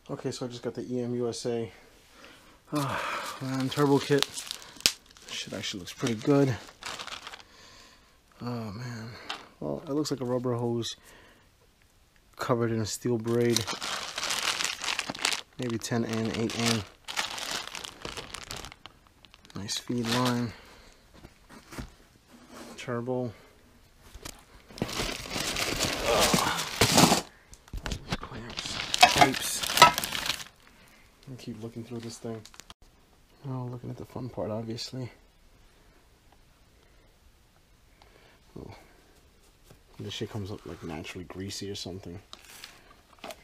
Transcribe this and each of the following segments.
Okay, so I just got the EM USA turbo kit. Shit actually looks pretty good. Oh man. Well, it looks like a rubber hose covered in a steel braid. Maybe 10N, 8N. Nice feed line. Turbo. Clamps. Pipes. I keep looking through this thing. Oh, looking at the fun part, obviously. Oh. This shit comes up like naturally greasy or something.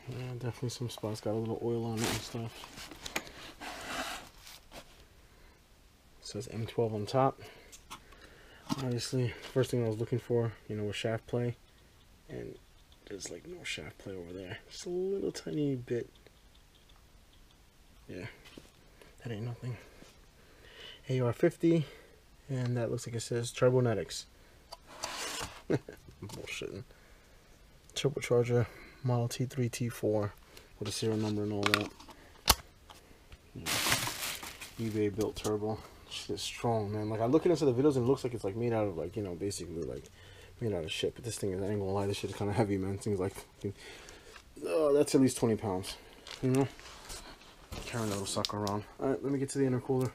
Yeah, definitely some spots got a little oil on it and stuff. It says M12 on top. Obviously, first thing I was looking for, you know, was shaft play. And there's like no shaft play over there. Just a little tiny bit. Yeah, that ain't nothing. AR-50, and that looks like it says Turbonetics. Bullshitting. Turbocharger, Model T3, T4, with a serial number and all that. Yeah. eBay built turbo. Shit is strong, man. Like, I look at into the videos and it looks like it's like made out of, like, you know, basically like made out of shit. But this thing is, I ain't gonna lie, this shit is kind of heavy, man. Things like, oh, that's at least 20 pounds, you know? Carrying that little sucker around. Alright, let me get to the intercooler.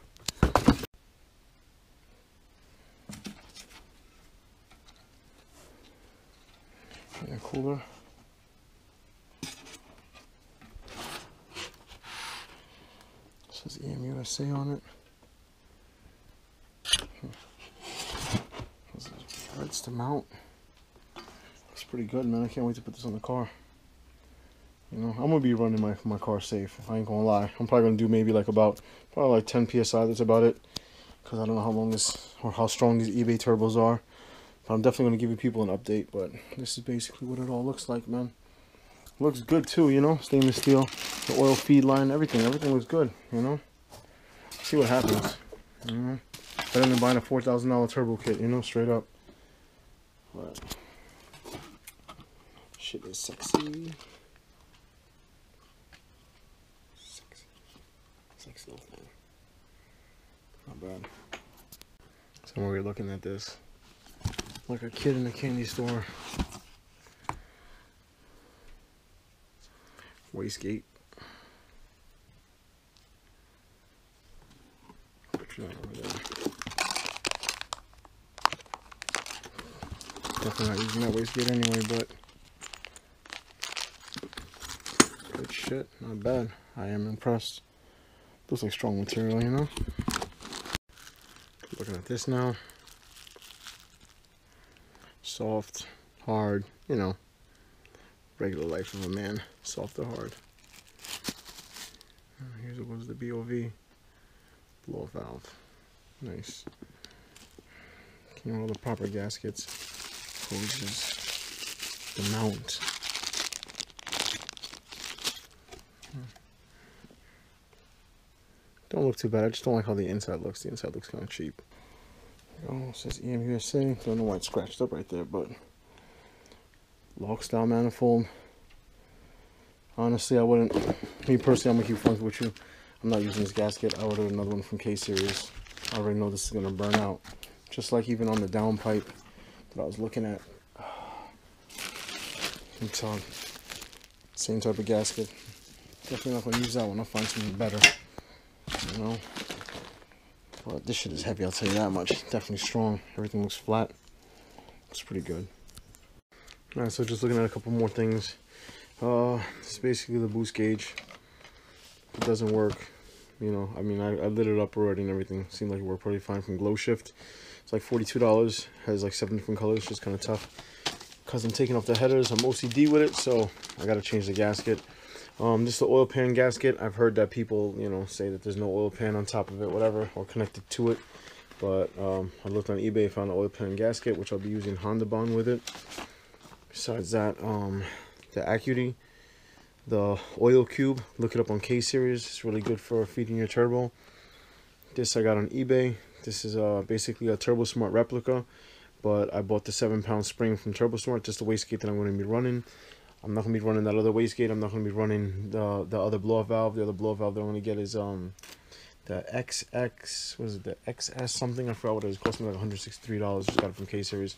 Intercooler. It says EM USA on it. Threads to mount. Looks pretty good, man. I can't wait to put this on the car. You know, I'm gonna be running my car safe. I ain't gonna lie. I'm probably gonna do maybe like probably like 10 psi. That's about it. Because I don't know how long this or how strong these eBay turbos are. But I'm definitely gonna give you people an update. But this is basically what it all looks like, man. Looks good too, you know. Stainless steel, the oil feed line, everything looks good, you know. See what happens. You know, better than buying a $4,000 turbo kit, you know, straight up. But shit is sexy. Sexy little thing. Not bad. So we're looking at this like a kid in a candy store. Wastegate. Picture that over there. Definitely not using that wastegate anyway, but good shit. Not bad. I am impressed. Looks like strong material, you know? Looking at this now. Soft, hard, you know. Regular life of a man. Soft or hard. Here's what was the BOV. Blow valve. Nice. You know, all the proper gaskets. Hoses. The mount. Don't look too bad. I just don't like how the inside looks. The inside looks kind of cheap. Oh, it says EM USA. Don't know why it's scratched up right there, but lock style manifold. Honestly, I wouldn't. Me personally, I'm gonna keep frank with you. I'm not using this gasket. I ordered another one from K Series. I already know this is gonna burn out. Just like even on the downpipe that I was looking at. I'm telling. Same type of gasket. Definitely not gonna use that one. I'll find something better. You know. But this shit is heavy, I'll tell you that much. Definitely strong. Everything looks flat. Looks pretty good. Alright, so just looking at a couple more things. This is basically the boost gauge. It doesn't work. You know, I mean, I lit it up already and everything. Seemed like it worked pretty fine from Glow Shift. It's like $42. Has like 7 different colors. Just kind of tough. Because I'm taking off the headers, I'm OCD with it, so I gotta change the gasket. This is the oil pan gasket. I've heard that people, you know, say that there's no oil pan on top of it, whatever, or connected to it. But I looked on eBay, found an oil pan gasket, which I'll be using Honda Bond with it. Besides that, the Acuity, the oil cube, look it up on K Series. It's really good for feeding your turbo. This I got on eBay. This is basically a Turbo Smart replica, but I bought the 7-pound spring from Turbo Smart, just the wastegate that I'm going to be running. I'm not gonna be running that other wastegate. I'm not gonna be running the other blow-off valve. The other blow-off valve that I'm gonna get is the XX, was it the XS something? I forgot what it was. It cost me like $163. Just got it from K-Series.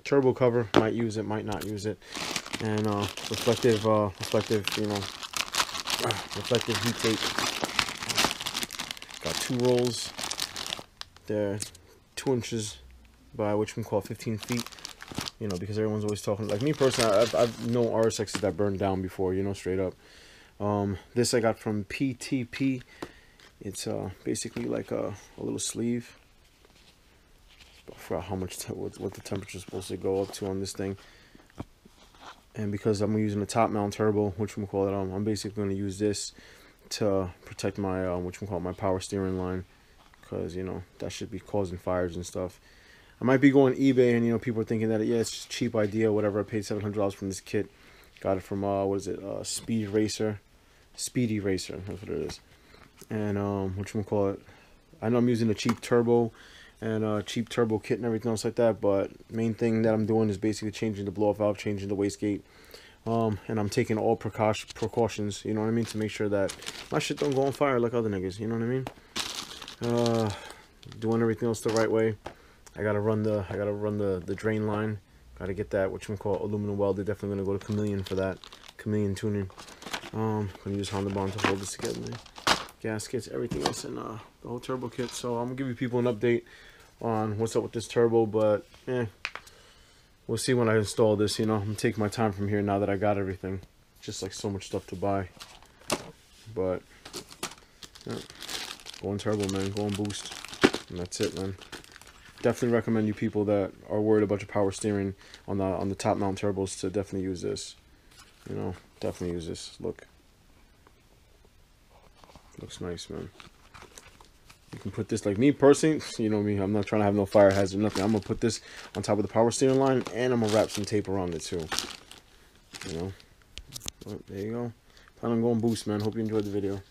Turbo cover, might use it, might not use it. And reflective, you know, reflective heat tape. Got 2 rolls. They're 2 inches by which we call 15 feet. You know, because everyone's always talking. Like me personally, I've known RSXs that burned down before. You know, straight up. This I got from PTP. It's basically like a little sleeve. I forgot how much what the temperature is supposed to go up to on this thing. And because I'm using a top mount turbo, which we call it, I'm basically going to use this to protect my my power steering line, because you know that should be causing fires and stuff. I might be going eBay, and you know people are thinking that yeah, it's just a cheap idea, whatever. I paid $700 from this kit. Got it from what is it? Speedy Racer, that's what it is. And I know I'm using a cheap turbo and cheap turbo kit and everything else like that, but main thing that I'm doing is basically changing the blow-off valve, changing the wastegate, and I'm taking all precautions, you know what I mean, to make sure that my shit don't go on fire like other niggas, you know what I mean. Doing everything else the right way. I gotta run the drain line. Gotta get that aluminum welded. Definitely gonna go to Chameleon for that. Chameleon tuning. Gonna use Honda Bond to hold this together. Gaskets, everything else in the whole turbo kit. So I'm gonna give you people an update on what's up with this turbo, but we'll see when I install this. You know, I'm taking my time from here now that I got everything. Just like so much stuff to buy. But yeah, going turbo, man, going boost, and that's it, man. Definitely recommend you people that are worried about your power steering on the top mount turbos to definitely use this. You know, definitely use this. Look, looks nice, man. You can put this, like me personally, you know me, I'm not trying to have no fire hazard, nothing. I'm gonna put this on top of the power steering line, and I'm gonna wrap some tape around it too. You know, well, there you go. Plan on going boost, man. Hope you enjoyed the video.